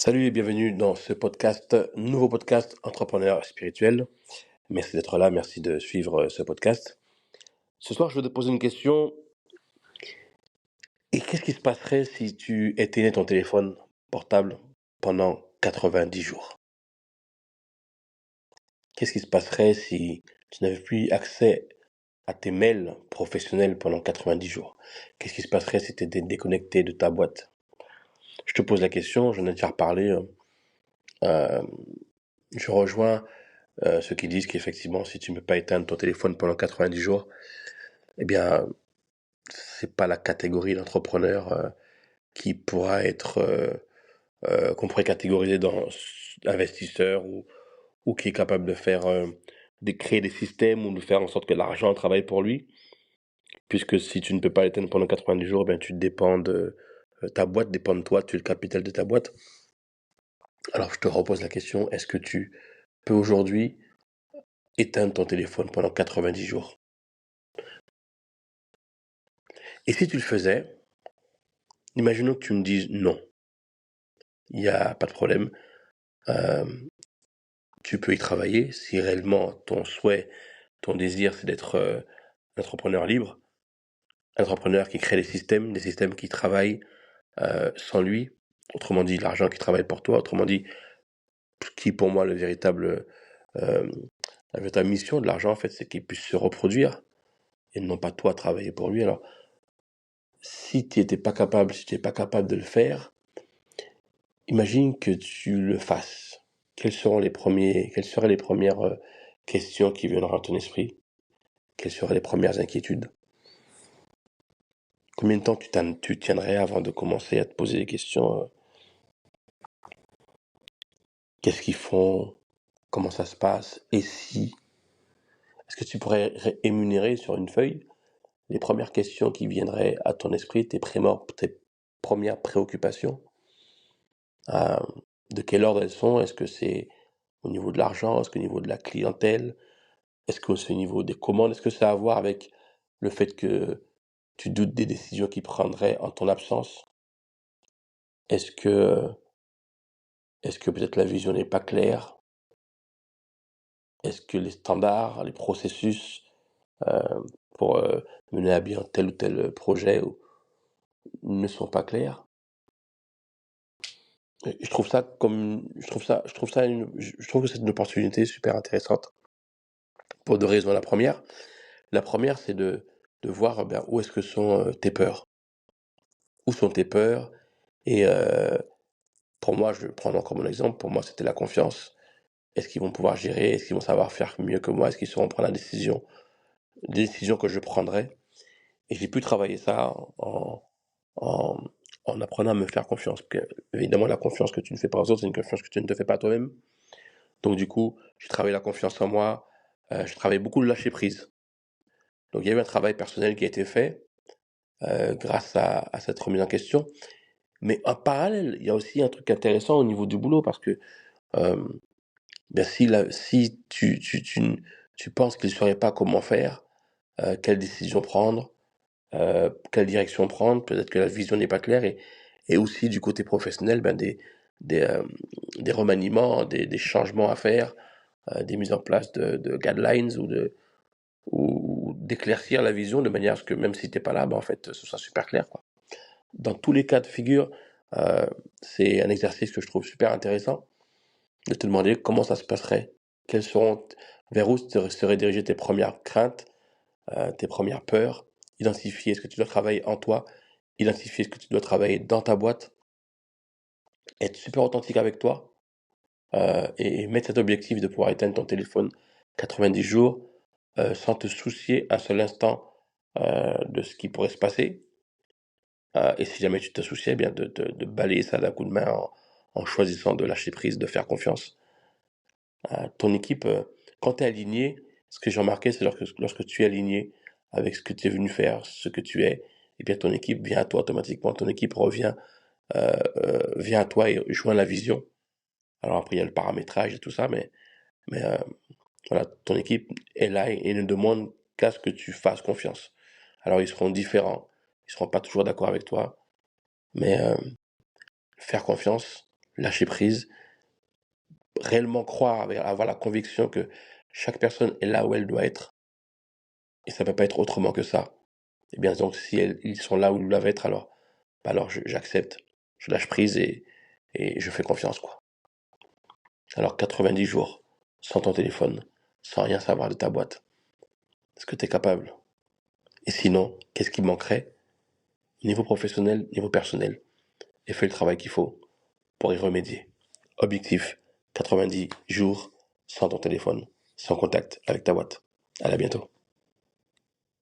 Salut et bienvenue dans ce podcast, nouveau podcast entrepreneur spirituel. Merci d'être là, merci de suivre ce podcast. Ce soir, je vais te poser une question. Et qu'est-ce qui se passerait si tu éteignais ton téléphone portable pendant 90 jours? Qu'est-ce qui se passerait si tu n'avais plus accès à tes mails professionnels pendant 90 jours? Qu'est-ce qui se passerait si tu étais déconnecté de ta boîte? Je te pose la question, j'en ai déjà reparlé. euh, je rejoins ceux qui disent qu'effectivement, si tu ne peux pas éteindre ton téléphone pendant 90 jours, eh bien, c'est pas la catégorie d'entrepreneur qui pourra être, qu'on pourrait catégoriser dans investisseur ou qui est capable de faire, de créer des systèmes ou de faire en sorte que l'argent travaille pour lui. Puisque si tu ne peux pas l'éteindre pendant 90 jours, eh bien, tu dépends de, ta boîte dépend de toi, tu es le capital de ta boîte. Alors, je te repose la question, est-ce que tu peux aujourd'hui éteindre ton téléphone pendant 90 jours? Et si tu le faisais, imaginons que tu me dises non, il n'y a pas de problème. Euh, Tu peux y travailler si réellement ton souhait, ton désir, c'est d'être un entrepreneur libre, un entrepreneur qui crée des systèmes qui travaillent sans lui. Autrement dit, l'argent qui travaille pour toi. Autrement dit, qui pour moi euh, la véritable mission de l'argent en fait, c'est qu'il puisse se reproduire et non pas toi travailler pour lui. Alors, si tu n'étais pas capable, si tu n'es pas capable de le faire, imagine que tu le fasses. Quelles seraient les premières questions qui viendront à ton esprit? Quelles seraient les premières inquiétudes? Combien de temps tu tiendrais avant de commencer à te poser des questions? Qu'est-ce qu'ils font? Comment ça se passe? Et si? Est-ce que tu pourrais énumérer sur une feuille les premières questions qui viendraient à ton esprit, tes premières préoccupations? Euh, de quel ordre elles sont? Est-ce que c'est au niveau de l'argent? Est-ce que au niveau de la clientèle? Est-ce que c'est au niveau des commandes? Est-ce que ça a à voir avec le fait que tu doutes des décisions qu'ils prendraient en ton absence? Est-ce que, est-ce que peut-être la vision n'est pas claire? Est-ce que les standards, les processus euh, pour mener à bien tel ou tel projet ne sont pas clairs? Et je trouve que c'est une opportunité super intéressante pour deux raisons. La première, c'est de voir où est-ce que sont tes peurs. Où sont tes peurs? Et pour moi, je vais prendre encore mon exemple. Pour moi, c'était la confiance. Est-ce qu'ils vont pouvoir gérer? Est-ce qu'ils vont savoir faire mieux que moi? Est-ce qu'ils sauront prendre des décisions que je prendrai? Et j'ai pu travailler ça en, en apprenant à me faire confiance. Parce que, évidemment, la confiance que tu ne fais pas aux autres, c'est une confiance que tu ne te fais pas à toi-même. Donc, du coup, j'ai travaillé la confiance en moi. Je travaille beaucoup le lâcher prise. Donc, il y a eu un travail personnel qui a été fait grâce à cette remise en question. Mais en parallèle, il y a aussi un truc intéressant au niveau du boulot parce que euh, si tu penses qu'il ne saurait pas comment faire, quelle décision prendre, quelle direction prendre, peut-être que la vision n'est pas claire, et aussi du côté professionnel, des, euh, des remaniements, des changements à faire, des mises en place de guidelines ou d'éclaircir la vision de manière à ce que même si tu n'es pas là, en fait, ce soit super clair, quoi. Dans tous les cas de figure, euh, c'est un exercice que je trouve super intéressant de te demander comment ça se passerait, quelles seront, vers où seraient dirigées tes premières craintes, tes premières peurs, identifier ce que tu dois travailler en toi, identifier ce que tu dois travailler dans ta boîte, être super authentique avec toi et mettre cet objectif de pouvoir éteindre ton téléphone 90 jours sans te soucier un seul instant de ce qui pourrait se passer. Et si jamais tu te souciais, eh bien de balayer ça d'un coup de main en choisissant de lâcher prise, de faire confiance. Ton équipe, quand tu es aligné, ce que j'ai remarqué, c'est lorsque tu es aligné avec ce que tu es venu faire, ce que tu es, et bien ton équipe vient à toi automatiquement, ton équipe vient à toi et joint la vision. Alors après, il y a le paramétrage et tout ça, mais voilà, ton équipe est là et ne demande qu'à ce que tu fasses confiance. Alors ils seront différents, ils seront pas toujours d'accord avec toi, mais faire confiance, lâcher prise, réellement croire, avoir la conviction que chaque personne est là où elle doit être, et ça peut pas être autrement que ça. Et bien donc si ils sont là où ils doivent être, alors j'accepte, je lâche prise et je fais confiance, quoi. Alors 90 jours, sans ton téléphone, sans rien savoir de ta boîte, est-ce que tu es capable? Et sinon, qu'est-ce qui manquerait? Niveau professionnel, niveau personnel. Et fais le travail qu'il faut pour y remédier. Objectif, 90 jours sans ton téléphone, sans contact avec ta boîte. À la bientôt.